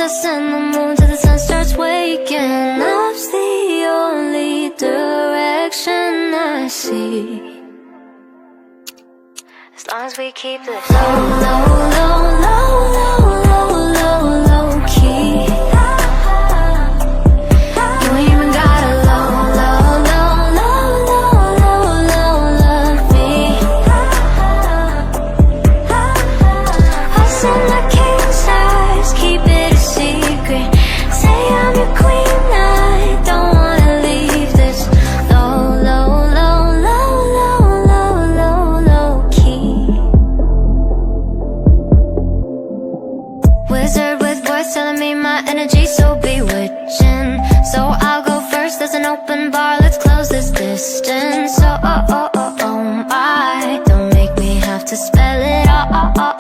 stars and the moon till the sun starts waking up's the only direction I see. As long as we keep this low, low, low, low, low, low, low, low key. You ain't even gotta low, low, low, low, low, low, low, love me. Us in the king size, keep it a secret. Say I'm your queen, I don't wanna leave this low, low, low, low, low, low, low, low key. Wizard with words telling me my energy's so bewitching. So I'll go first, there's an open bar, let's close this distance. Oh, oh, oh, oh, oh my, don't make me have to spell it all